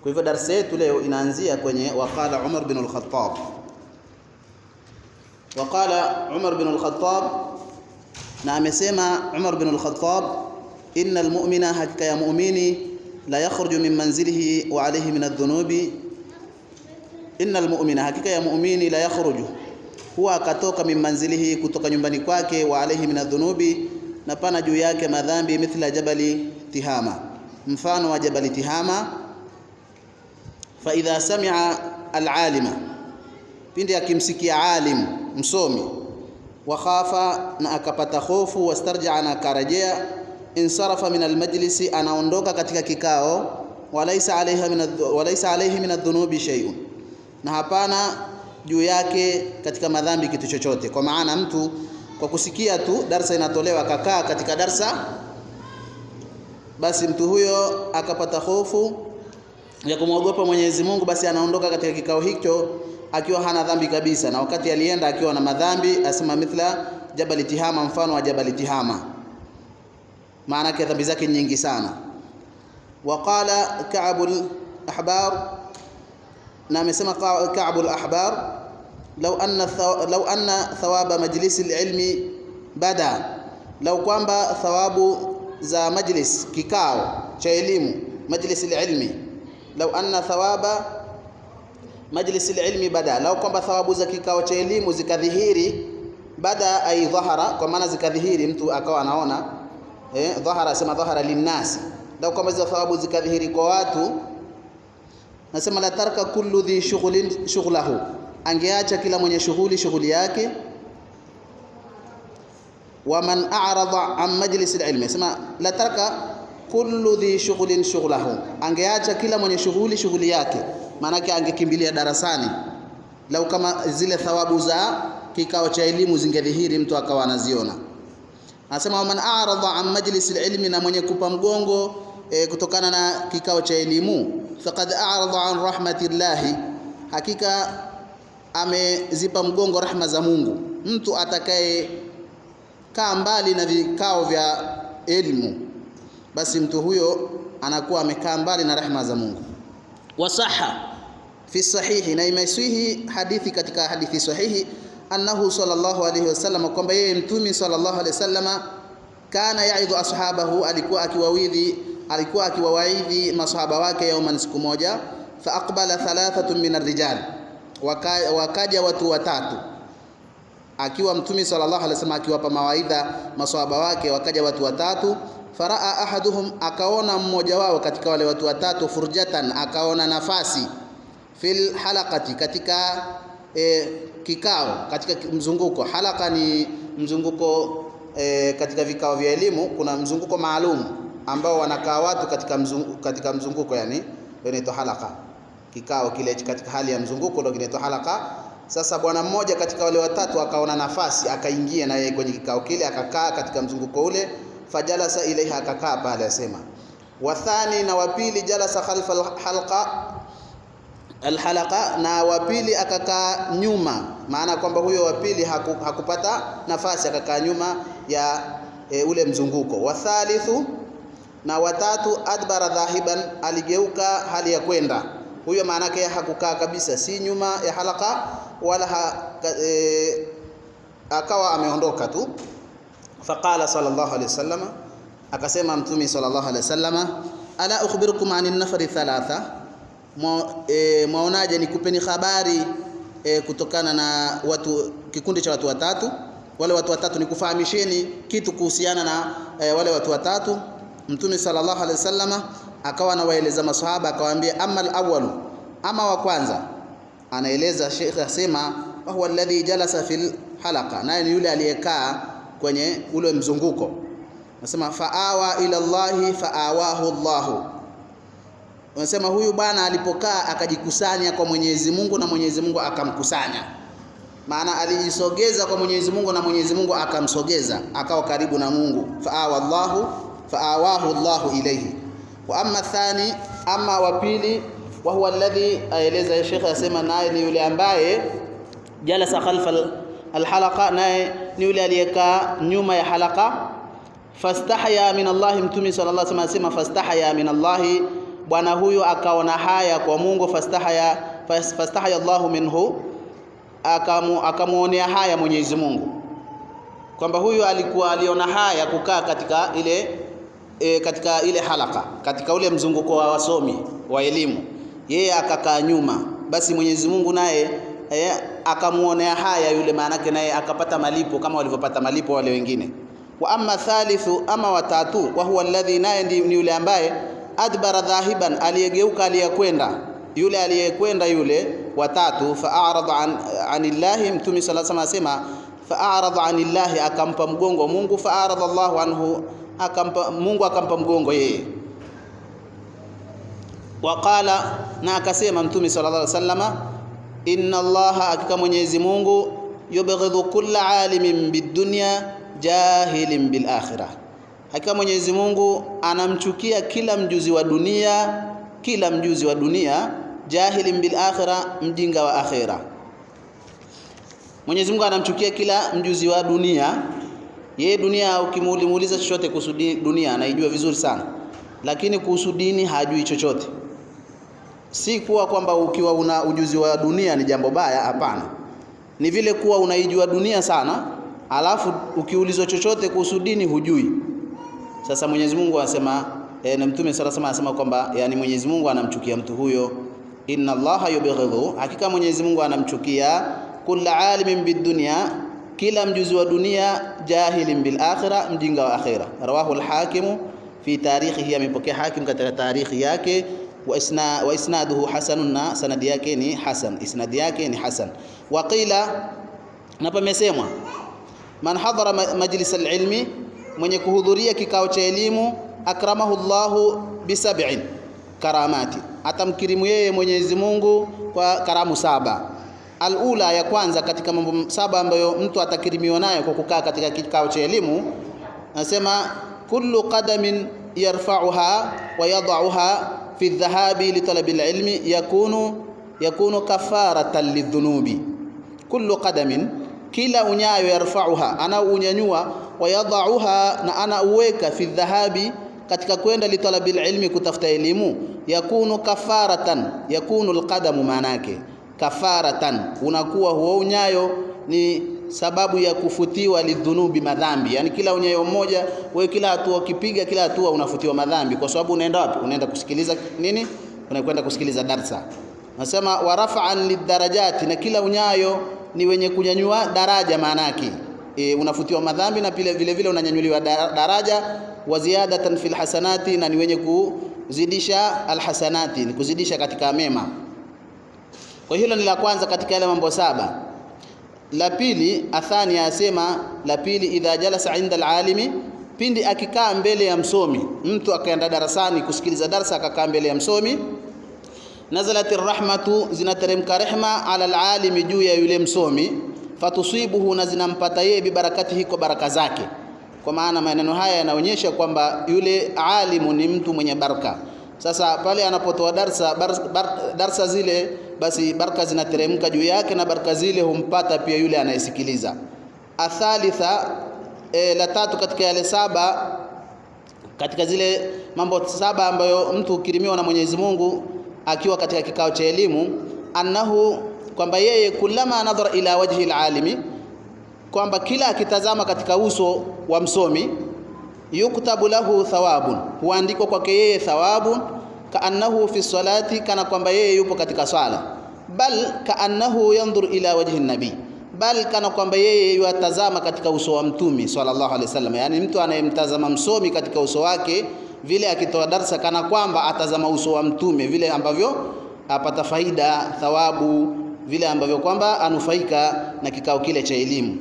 Kwa hivyo darasa yetu leo inaanzia kwenye waqala Umar bin al-Khattab. Waqala Umar bin al-Khattab, na amesema Umar bin al-Khattab, innal mu'mina, hakika ya mu'mini, la yakhruju min manzilihi wa alayhi min adh-dhunubi. Innal mu'mina, hakika ya mu'mini, la yakhruju, huwa akatoka, min manzilihi, kutoka nyumbani kwake, wa alayhi min adh-dhunubi, na pana juu yake madhambi, mithla jabali Tihama, mfano wa jabali Tihama. Fa idha sami'a al-alima, pindi akimsikia alim msomi, wa khafa, na akapata hofu, wastarja'a, na karejea, insarafa min al-majlisi, anaondoka katika kikao, walaysa alayhi min adh-dhunubi shay'un, na hapana juu yake katika madhambi kitu chochote. Kwa maana mtu kwa kusikia tu darsa inatolewa akakaa katika darsa, basi mtu huyo akapata hofu ya kumwogopa Mwenyezi Mungu, basi anaondoka katika kikao hicho akiwa hana dhambi kabisa, na wakati alienda akiwa na madhambi, asema mithla jabali Tihama, mfano wa jabali Tihama, maana yake dhambi zake nyingi sana. Waqala Ka'bul Ahbar, na amesema Ka'bul Ahbar, law anna thawaba majlisil ilmi bada, law kwamba thawabu za majlis, kikao cha elimu, majlisil ilmi, law anna thawaba majlisil ilmi bada, law kwamba thawabu za kikao cha elimu zikadhihiri, bada ay dhahara, kwa maana zikadhihiri, mtu akawa anaona, dhahara, sema dhahara linnasi, law kwamba za thawabu zikadhihiri kwa watu, nasema la tarka kullu dhi shughlin shughlahu, angeacha kila mwenye shughuli yake. Wa man a'rada an majlis al-ilm, sema la tarka kullu dhi shughlin shughlahu, angeacha kila mwenye shughuli yake, maana yake angekimbilia darasani, lau kama zile thawabu za kikao cha elimu zingedhihiri, mtu akawa anaziona. Anasema wa man a'rada an majlis al-ilm, na mwenye kupa mgongo kutokana na kikao cha elimu, faqad a'rada an rahmatillahi, hakika amezipa mgongo rahma za Mungu. Mtu atakaye kaa mbali na vikao vya elimu, basi mtu huyo anakuwa amekaa mbali na rahma za Mungu. Wasaha fi sahihi, na imesihi hadithi katika hadithi sahihi, annahu sallallahu alayhi wasallam, kwamba yeye mtume sallallahu alayhi wasallam, kana yaidhu ashabahu, alikuwa akiwawaidhi masahaba wake, yauman, siku moja, fa aqbala thalathatun min ar-rijal, wakaja watu watatu, akiwa mtume sallallahu alaihi wasallam akiwapa mawaidha maswahaba wake, wakaja watu watatu. Faraa ahaduhum, akaona mmoja wao katika wale watu watatu, furjatan, akaona nafasi, fil halaqati, katika kikao, katika mzunguko. Halaka ni mzunguko, katika vikao vya elimu kuna mzunguko maalum ambao wanakaa watu katika mzunguko, yani inaitwa halaka. Kikao kile katika hali ya mzunguko ndio kinaitwa halaka. Sasa bwana mmoja katika wale watatu akaona nafasi, akaingia na yeye kwenye kikao kile, akakaa katika mzunguko ule. Fajalasa ilaiha, akakaa pale, asema. Wathani, na wapili, jalasa khalfa alhalaqa, na wapili akakaa nyuma, maana kwamba huyo wapili hakupata nafasi, akakaa nyuma ya ule mzunguko. Wathalithu, na watatu, adbara dhahiban, aligeuka hali ya kwenda. Huyo maana yake hakukaa kabisa, si nyuma ya halaka wala akawa ameondoka tu. Faqala sallallahu alayhi wasallam, akasema mtume sallallahu alayhi wasallam, ala ukhbirukum anin nafari thalatha, mwaonaje nikupeni habari kutokana na kikundi cha watu watatu. Wale watu watatu nikufahamisheni kitu kuhusiana na wale watu watatu. Mtume sallallahu alayhi wasallam akawa anawaeleza maswahaba, akawaambia, amma al-awwalu, ama wa kwanza, anaeleza Sheikh, asema huwa alladhi jalasa fil halaqa, naye ni yule aliyekaa kwenye ule mzunguko. Anasema fa'awa ila Allahi fa'awahu Allahu, anasema huyu bwana alipokaa akajikusanya kwa Mwenyezi Mungu na Mwenyezi Mungu akamkusanya, maana alijisogeza kwa Mwenyezi Mungu na Mwenyezi Mungu akamsogeza, akawa karibu na Mungu. Fa'awahu Allahu ilayhi. Wa amma thani, ama wa pili, wa huwa alladhi, aeleza Sheikh, asema naye ni yule ambaye jalasa khalfa alhalaqa, naye ni yule aliyekaa nyuma ya halaka. Fastahya min Allah, mtume sallallahu alaihi wasallam asema fastahya min Allah, bwana huyo akaona haya kwa Mungu, fastahaya Allahu minhu, akamuonea haya Mwenyezi Mungu, kwamba huyu aliona haya kukaa katika ile halaka, katika ule mzunguko wa wasomi wa elimu, yeye akakaa nyuma, basi Mwenyezi Mungu naye akamuonea haya yule, maana yake naye akapata malipo kama walivyopata malipo wale wengine. Wa amma thalithu, ama watatu, wa huwa alladhi, naye ni yule ambaye adbara dhahiban, aliyegeuka aliyekwenda, yule aliyekwenda yule watatu, fa'arada anillahi, Mtume sallallahu alayhi wasallam asema fa'arada anillahi, akampa mgongo Mungu, fa'arada Allahu anhu, Mungu akampa mgongo yeye. Waqala, na akasema Mtume sallallahu alayhi wasallam, inna Allaha, hakika Mwenyezi Mungu, yubghidhu kulla alimin bidunya jahilin bil akhirah, hakika Mwenyezi Mungu anamchukia kila mjuzi wa dunia, jahilin bil akhirah, mjinga wa akhira. Mwenyezi Mungu anamchukia kila mjuzi wa dunia. Yeye dunia ukimuuliza chochote kuhusu dunia anaijua vizuri sana, lakini kuhusu dini hajui chochote. Si kuwa kwamba ukiwa una ujuzi wa dunia ni jambo baya, hapana. Ni vile kuwa unaijua dunia sana, alafu ukiulizwa chochote kuhusu dini hujui. Sasa Mwenyezi Mungu anasema, na Mtume sallallahu alayhi wasallam anasema kwamba yani Mwenyezi Mungu anamchukia mtu huyo. Inna Allaha yubghidhu, hakika Mwenyezi Mungu anamchukia kulla alimin bidunya, kila mjuzi wa dunia, jahilin bil akhirah, mjinga wa akhira. Rawahu al-Hakim fi tarikhihi, amepokea Hakim katika tarikhi yake, wa isnaduhu hasanun, sanadi yake ni hasan, isnadi yake ni hasan. Wa qila, na pamesemwa, man hadhara majlis al-ilmi, mwenye kuhudhuria kikao cha elimu, akramahu Allahu bi sab'in karamati, atamkirimu yeye Mwenyezi Mungu kwa karamu 7. Al-ula, ya kwanza katika mambo 7 ambayo mtu atakirimiwa nayo kwa kukaa katika kikao cha elimu, nasema kullu qadamin yarfa'uha wa yad'uha fi dhahabi li talabi al-ilmi yakunu kafaratan lidhunubi. Kullu qadamin, kila unyayo, yarfa'uha, ana unyanyua, wa yad'uha, na ana uweka, fi dhahabi, katika kwenda li talabi al-ilmi, kutafuta elimu, yakunu kafaratan, yakunu al-qadamu, manake kafaratan, unakuwa huo unyayo ni sababu ya kufutiwa lidhunubi, madhambi. Yani kila unyayo mmoja wewe, kila hatua ukipiga, kila hatua unafutiwa madhambi. Kwa sababu unaenda wapi? Unaenda kusikiliza nini? Unakwenda kusikiliza darsa. Nasema warafa'an lidarajati, na kila unyayo ni wenye kunyanyua daraja, maana yake unafutiwa madhambi, na vile vile unanyanyuliwa daraja. Wa ziyadatan fil hasanati, na ni wenye kuzidisha alhasanati, ni kuzidisha katika mema. Kwa hilo ni la kwanza katika yale mambo 7. La pili, athani asema, la pili, idha jalasa inda alalimi, pindi akikaa mbele ya msomi. Mtu akaenda darasani kusikiliza darasa, akakaa mbele ya msomi, nazalatir rahmatu, zinateremka rehma, ala alalimi, juu ya yule msomi, fatusibuhu, na zinampata yeye, bibarakatihi, kwa baraka zake. Kwa maana maneno haya yanaonyesha kwamba yule alimu ni mtu mwenye baraka. Sasa pale anapotoa darsa zile, basi baraka zinateremka juu yake, na baraka zile humpata pia yule anayesikiliza. Athalitha, la tatu katika yale 7, katika zile mambo 7 ambayo mtu ukirimiwa na Mwenyezi Mungu akiwa katika kikao cha elimu, annahu, kwamba yeye kulama nadhara ila wajhi alalimi, kwamba kila akitazama katika uso wa msomi, yuktabu lahu thawabun, huandikwa kwake yeye thawabu, kaannahu fi salati, kana kwamba yeye yupo katika swala, bal kaannahu yanzur ila wajhi nabii, bal kana kwamba yeye yatazama katika uso wa Mtume sallallahu alaihi wasallam. Yani mtu anayemtazama msomi katika uso wake, vile akitoa darsa, kana kwamba atazama uso wa Mtume, vile ambavyo apata faida, thawabu, vile ambavyo kwamba anufaika na kikao kile cha elimu,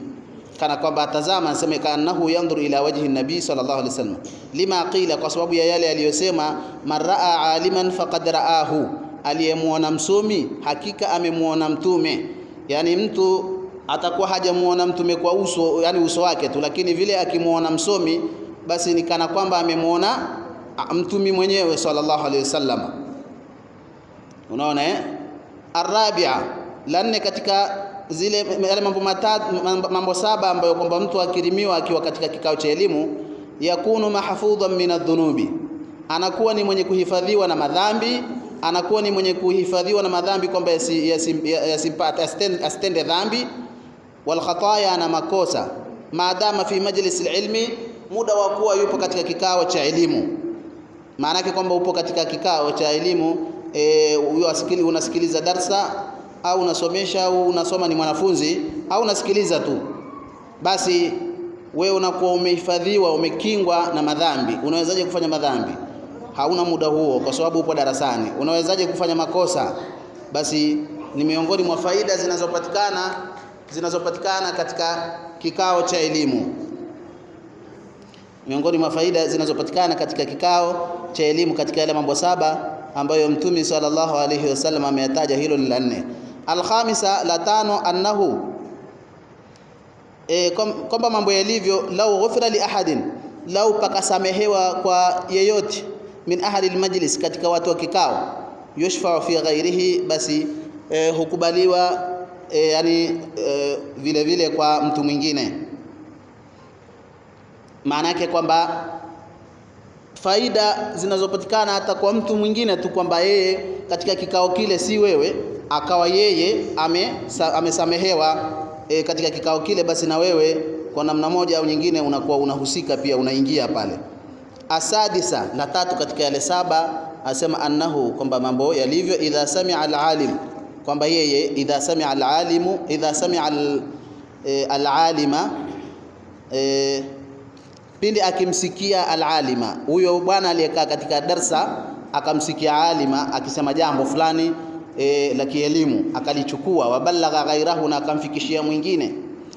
kana kwamba atazama, anasema kaannahu yanzur ila wajhi nabii sallallahu alaihi wasallam. Lima qila, kwa sababu ya yale aliyosema, maraa aliman faqad raahu, aliyemuona msomi hakika amemuona Mtume. Yani mtu atakuwa hajamuona Mtume kwa uso, yani uso wake tu, lakini vile akimuona msomi, basi ni kana kwamba amemuona Mtume mwenyewe sallallahu alaihi wasallam. Unaona Arabia, lanne katika zile yale mambo 7 ambayo kwamba mtu akirimiwa akiwa katika kikao cha elimu, yakunu mahfudhan min adh-dhunubi, anakuwa ni mwenye kuhifadhiwa na madhambi, anakuwa ni mwenye kuhifadhiwa na madhambi kwamba asitende dhambi, wal khataya, na makosa, maadama fi majlis alilmi, muda wa kuwa yupo katika kikao cha elimu. Maana yake kwamba upo katika kikao cha elimu, unasikiliza darsa au unasomesha au unasoma, ni mwanafunzi au unasikiliza tu, basi wewe unakuwa umehifadhiwa, umekingwa na madhambi. Unawezaje kufanya madhambi? Hauna muda huo kwa sababu upo darasani. Unawezaje kufanya makosa? Basi ni miongoni mwa faida zinazopatikana katika kikao cha elimu. Miongoni mwa faida zinazopatikana katika kikao cha elimu, katika yale mambo 7 ambayo Mtume sallallahu alayhi wasallam ameyataja, hilo ni la 4. Al-khamisa, la 5, annahu kwamba mambo yalivyo, lau ghufira li ahadin, lau pakasamehewa kwa yeyote, min ahli almajlis, katika watu wa kikao, yushfa fi ghairihi, basi hukubaliwa vile vile kwa mtu mwingine. Maana yake kwamba faida zinazopatikana hata kwa mtu mwingine tu, kwamba yeye katika kikao kile, si wewe, akawa yeye amesamehewa katika kikao kile, basi na wewe kwa namna moja au nyingine unakuwa unahusika pia, unaingia pale. Asadisa, la 3 katika yale 7, asema annahu, kwamba mambo yalivyo, idha sami'a al-alim, kwamba yeye idha sami'a al-alimu, idha sami'a al-alima, pindi akimsikia al-alima, huyo bwana aliyekaa katika darsa akamsikia alima akisema jambo fulani la kielimu, akalichukua, wabalagha ghairahu, na akamfikishia mwingine,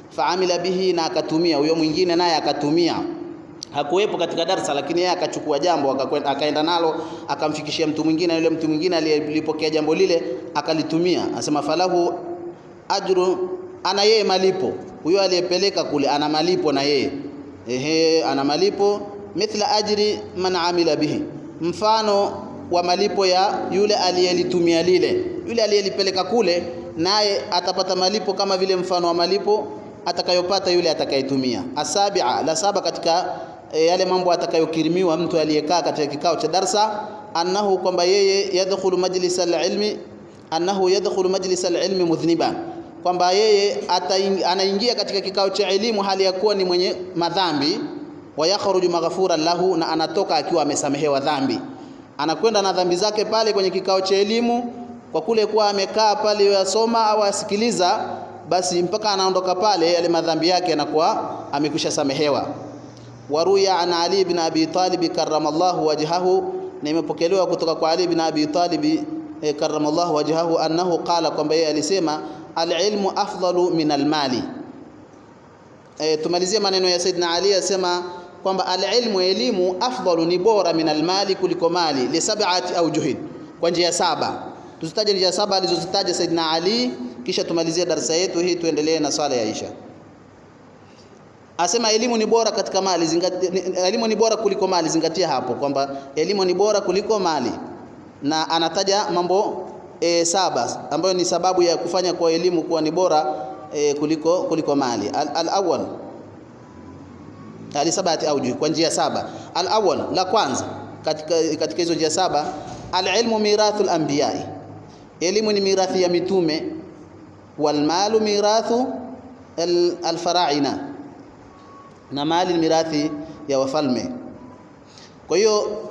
faamila bihi, na akatumia, huyo mwingine naye akatumia, hakuwepo katika darasa, lakini yeye akachukua jambo akaenda nalo akamfikishia mtu mwingine, yule mtu mwingine aliyepokea jambo lile akalitumia, asema falahu ajru, ana yeye malipo, huyo aliyepeleka kule ana malipo na yeye, ana malipo, mithla ajri man amila bihi, mfano wa malipo ya yule aliyelitumia lile, yule aliyelipeleka kule, naye atapata malipo kama vile mfano wa malipo atakayopata yule atakayetumia. Asabi'a, la 7 katika yale mambo atakayokirimiwa mtu aliyekaa katika kikao cha darsa, annahu, kwamba yeye yadkhulu majlis al-ilmi, annahu yadkhulu majlis al-ilmi mudhniban, kwamba yeye anaingia katika kikao cha elimu hali ya kuwa ni mwenye madhambi, wa yakhruju maghfuran lahu, na anatoka akiwa amesamehewa dhambi. Anakwenda na dhambi zake pale kwenye kikao cha elimu, kwa kule kuwa amekaa pale yasoma au asikiliza, basi mpaka anaondoka pale yale madhambi yake yanakuwa amekwisha samehewa. Waruya an Ali ibn Abi Talib karramallahu wajhahu, na imepokelewa kutoka kwa Ali ibn Abi Talib karramallahu wajhahu, annahu qala, kwamba yeye alisema, al-ilmu afdalu min al-mali. Tumalizie maneno ya Saidina Ali, asema kwamba al-ilmu, elimu, afdalu, ni bora, min al-mali, kuliko mali, li 7 awjuhin, kwa njia 7. Tuzitaje njia 7 alizozitaja Saidina Ali, kisha tumalizie darasa yetu hii, tuendelee na swala ya Isha. Asema elimu ni bora katika mali, elimu ni bora kuliko mali. Zingatia hapo kwamba elimu ni bora kuliko mali, na anataja mambo 7 ambayo ni sababu ya kufanya kwa elimu kuwa ni bora kuliko mali. Al-awwal, hali 7 au kwa njia 7. Al-awwal, la kwanza katika hizo njia 7, al-ilmu mirathul anbiya'i, elimu ni mirathi ya mitume, wal malu mirathu al-fara'ina, na mali ni mirathi ya wafalme. Kwa hiyo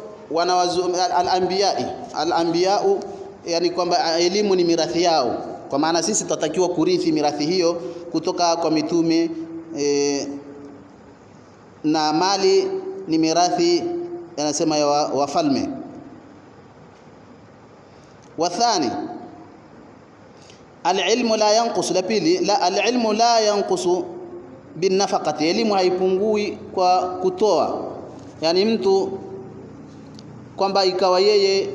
al-anbiya'u, yani kwamba elimu ni mirathi yao, kwa maana sisi tutatakiwa kurithi mirathi hiyo kutoka kwa mitume, na mali ni mirathi, yanasema, ya wafalme. Wathani, al-ilmu la yanqus, la pili, la al-ilmu la yanqusu bin nafaqati, elimu haipungui kwa kutoa, yani mtu kwamba ikawa yeye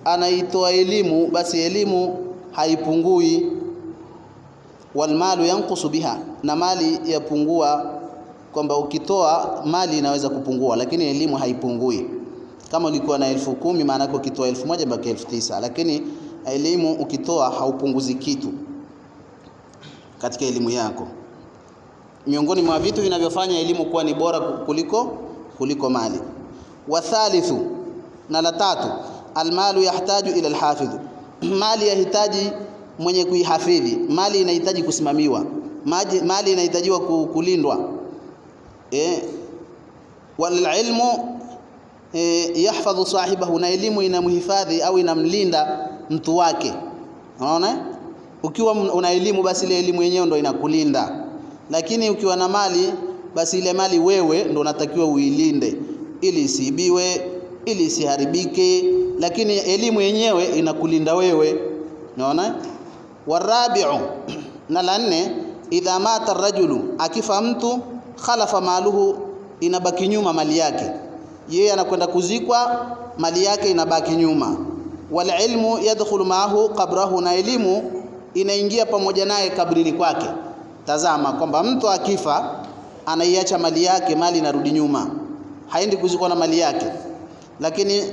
anaitoa elimu, basi elimu haipungui. Wal malu yanqusu biha, na mali yapungua, kwamba ukitoa mali inaweza kupungua, lakini elimu haipungui. Kama ulikuwa na 10,000, maana yake ukitoa 1,000 baki 9,000, lakini elimu ukitoa haupunguzi kitu katika elimu yako. Miongoni mwa vitu vinavyofanya elimu kuwa ni bora kuliko mali. Wa thalithu, Na la tatu, almalu yahtaju ila alhafidh, mali yahitaji mwenye kuihafidhi. Mali inahitaji kusimamiwa, mali inahitajiwa kulindwa. Wal ilmu yahfadhu sahibahu, na elimu inamhifadhi au inamlinda mtu wake. Unaona, ukiwa una elimu basi ile elimu yenyewe ndio inakulinda, lakini ukiwa na mali basi ile mali wewe ndio unatakiwa uilinde ili isiibiwe, ili isiharibike, lakini elimu yenyewe inakulinda wewe. Unaona? Warabi'u, na la nne, idha mata ar-rajulu, akifa mtu, khalafa maluhu, inabaki nyuma mali yake. Yeye anakwenda kuzikwa, mali yake inabaki nyuma. Wal ilmu yadkhulu ma'ahu qabrahu, na elimu inaingia pamoja naye kabrini kwake. Tazama kwamba mtu akifa anaiacha mali yake, mali inarudi nyuma, haendi kuzikwa na mali yake, lakini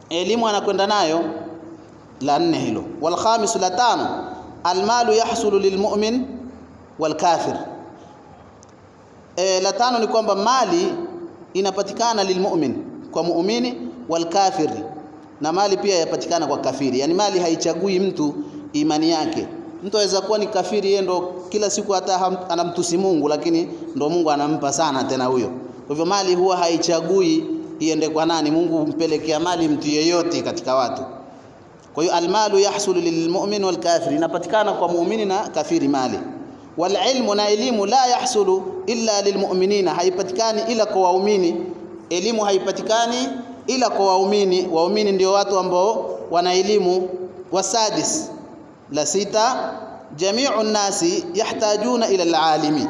elimu anakwenda nayo. La nne hilo. Wal khamis, la tano, almalu yahsulu lilmu'min wal kafir. La tano ni kwamba mali inapatikana lilmu'min, kwa muumini, wal kafir, na mali pia yapatikana kwa kafiri. Yani mali haichagui mtu imani yake. Mtu aweza kuwa ni kafiri, yeye ndo kila siku hata anamtusi Mungu, lakini ndo Mungu anampa sana tena huyo. Kwa hivyo mali huwa haichagui iende kwa nani. Mungu humpelekea mali mtu yeyote katika watu. Kwa hiyo almalu yahsulu lilmu'min wal kafir, inapatikana kwa muumini na kafiri mali. Wal ilmu, na elimu, la yahsulu illa lilmu'minina, haipatikani ila kwa waumini. Elimu haipatikani ila kwa waumini. Waumini ndio watu ambao wana elimu. Wasadis, la sita, jami'u nasi yahtajuna ila alalimi.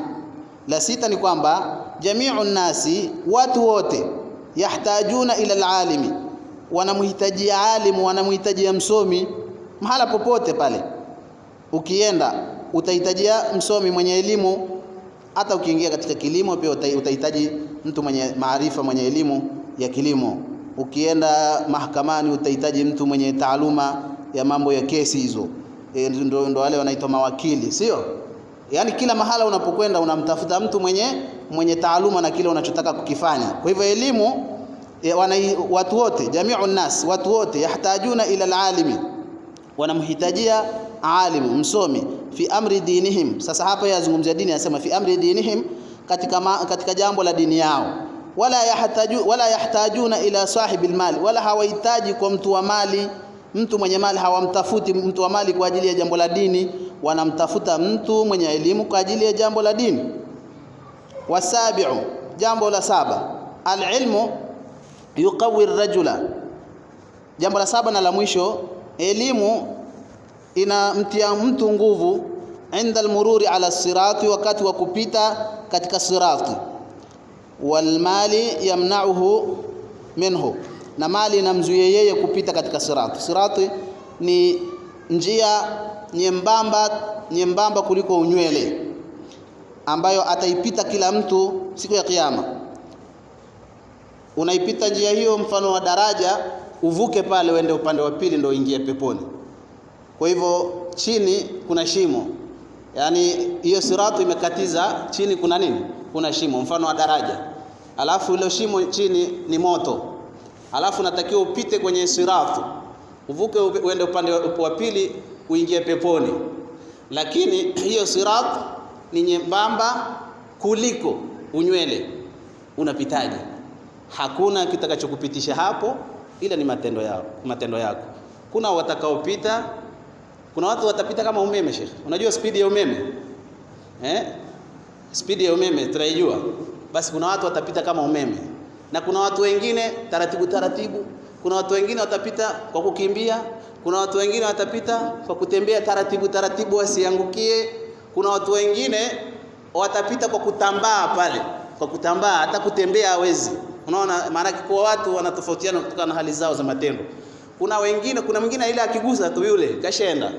La sita ni kwamba jami'u nasi, watu wote, yahtajuna ila alalimi, wanamhitaji alimu, wanamhitaji msomi. Mahala popote pale ukienda utahitajia msomi mwenye elimu. Hata ukiingia katika kilimo pia utahitaji mtu mwenye maarifa, mwenye elimu ya kilimo. Ukienda mahakamani utahitaji mtu mwenye taaluma ya mambo ya kesi hizo. Ndio wale wanaitwa mawakili, sio? Yani kila mahala unapokwenda unamtafuta mtu mwenye taaluma na kile unachotaka kukifanya. Kwa hivyo elimu, watu wote, jami'u nas, watu wote, yahtajuna ila alalimi, wanamhitajia alimu, msomi, fi amri dinihim. Sasa hapa yazungumzia dini, anasema fi amri dinihim, katika jambo la dini yao. Wala yahtajuna ila sahibil mali, wala hawahitaji kwa mtu wa mali. Mtu mwenye mali hawamtafuti mtu wa mali kwa ajili ya jambo la dini, wanamtafuta mtu mwenye elimu kwa ajili ya jambo la dini. Wasabi'u, jambo la saba, alilmu yuqawi ar-rajula. Jambo la saba na la mwisho, elimu inamtia mtu nguvu inda almururi ala sirati, wakati wa kupita katika sirati. Wal mali yamna'uhu minhu, na mali inamzuia yeye kupita katika sirati. Sirati ni njia nyembamba kuliko unywele, ambayo ataipita kila mtu siku ya kiyama. Unaipita njia hiyo mfano wa daraja, uvuke pale uende upande wa pili ndio uingie peponi. Kwa hivyo chini kuna shimo, yani hiyo sirati imekatiza, chini kuna nini? Kuna shimo mfano wa daraja, alafu ile shimo chini ni moto, alafu natakiwa upite kwenye sirati, uvuke uende upande wa pili uingie peponi. Lakini hiyo sirati ni nyembamba kuliko unywele, unapitaje? Hakuna kitakachokupitisha hapo ila ni matendo yako. Kuna watakaopita, kuna watu watapita kama umeme. Sheikh, unajua spidi ya umeme? Spidi ya umeme tunaijua. Basi kuna watu watapita kama umeme, na kuna watu wengine taratibu. Kuna watu wengine watapita kwa kukimbia, kuna watu wengine watapita kwa kutembea taratibu wasiangukie. Kuna watu wengine watapita kwa kutambaa pale, kwa kutambaa, hata kutembea hawezi. Unaona maana kwa watu wanatofautiana kutokana na hali zao za matendo. Kuna mwingine ile akigusa tu yule kashaenda.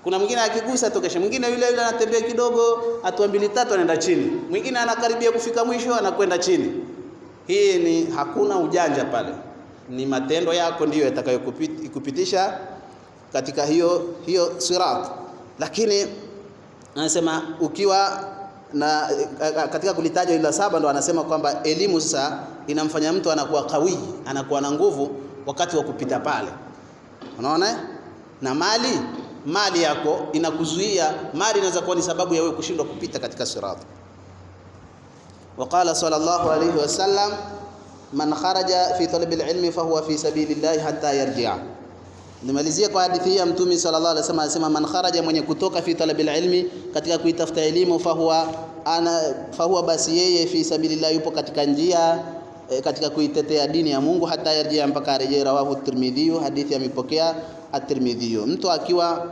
Kuna mwingine akigusa tu kasha. Mwingine yule anatembea kidogo, hatua 2-3 anaenda chini. Mwingine anakaribia kufika mwisho anakwenda chini. Hii ni hakuna ujanja pale. Ni matendo yako ndiyo yatakayokupitisha katika hiyo sirat. Lakini anasema ukiwa na katika kulitaja ila saba ndo anasema kwamba elimu sasa inamfanya mtu anakuwa kawi, anakuwa na nguvu wakati wa kupita pale. Unaona? Na mali yako inakuzuia, mali inaweza kuwa ni sababu ya wewe kushindwa kupita katika sirat. Waqala sallallahu alayhi wasallam, man kharaja fi talabil ilmi fahuwa fi sabilillahi hatta yarji'a. Nimalizia kwa hadithi hii ya Mtume sallallahu alayhi wasallam, anasema man kharaja, mwenye kutoka, fi talabil ilmi, katika kuitafuta elimu, fahuwa basi yeye fi sabilillahi, yupo katika njia katika kuitetea dini ya Mungu, hata yarjia, mpaka arejee. Rawahu at-Tirmidhi, hadithi amepokea at-Tirmidhi. Mtu akiwa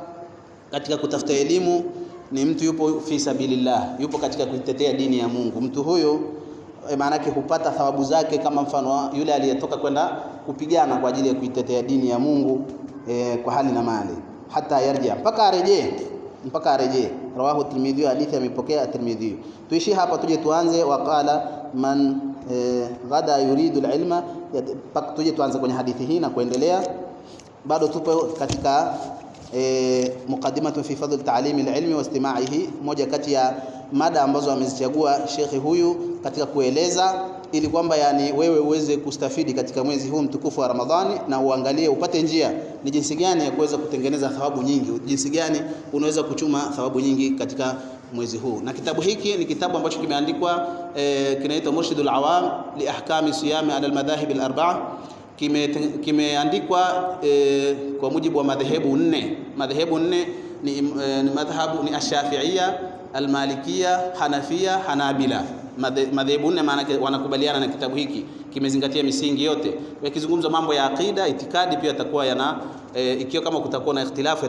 katika kutafuta elimu ni mtu yupo fi sabilillah, yupo katika kuitetea dini ya Mungu. Mtu huyo maana yake hupata thawabu zake kama mfano yule aliyetoka kwenda kupigana kwa ajili ya kuitetea dini ya Mungu kwa hali na mali. Hata yarjia, mpaka arejee. Rawahu at-Tirmidhi, hadithi amepokea at-Tirmidhi. Tuishi hapa, tuje tuanze waqala man ghada yuridu al-ilma, tuje tuanze kwenye hadithi hii na kuendelea. Bado tupo katika muqaddimatu fi fadl ta'lim al-ilmi wa istima'ihi, moja kati ya mada ambazo amezichagua shekhi huyu katika kueleza ili kwamba yani wewe uweze kustafidi katika mwezi huu mtukufu wa Ramadhani, na uangalie upate njia ni jinsi gani ya kuweza kutengeneza thawabu nyingi, jinsi gani unaweza kuchuma thawabu nyingi katika mwezi huu. Na kitabu hiki ni kitabu ambacho kimeandikwa kinaitwa Murshidul Awam li ahkami siyami ala al-madhahib al-arba'a. Kimeandikwa kwa mujibu wa madhehebu 4. Madhehebu 4 ni madhhabu ni Ash-Shafi'iyya, Al-Malikiyya, Hanafiyya, Hanabila. Madhehebu 4 maana wanakubaliana na kitabu hiki, kimezingatia misingi yote. Yakizungumza mambo ya aqida, itikadi pia yatakuwa yana ikiwa kama kutakuwa na ikhtilafu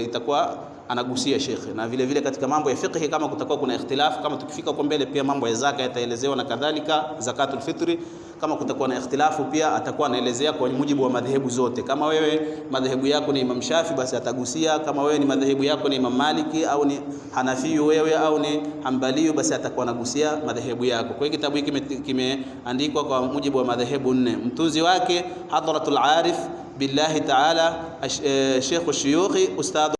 itakuwa anagusia shekhe. Na vile vile katika mambo ya fiqh kama kutakuwa kuna ikhtilafu, kama tukifika kwa mbele pia mambo ya zaka yataelezewa, na kadhalika zakatul fitri kama kutakuwa na ikhtilafu pia atakuwa anaelezea kwa mujibu wa madhehebu zote. Kama wewe madhehebu yako ni Imam Shafi, basi atagusia. Kama wewe ni madhehebu yako ni Imam Maliki au ni Hanafi wewe au ni Hanbali, basi atakuwa anagusia madhehebu yako. Kwa hiyo kitabu hiki kimeandikwa kwa mujibu wa madhehebu 4. Mtunzi wake Hadratul Arif billahi ta'ala Sheikh Shuyukhi Ustadh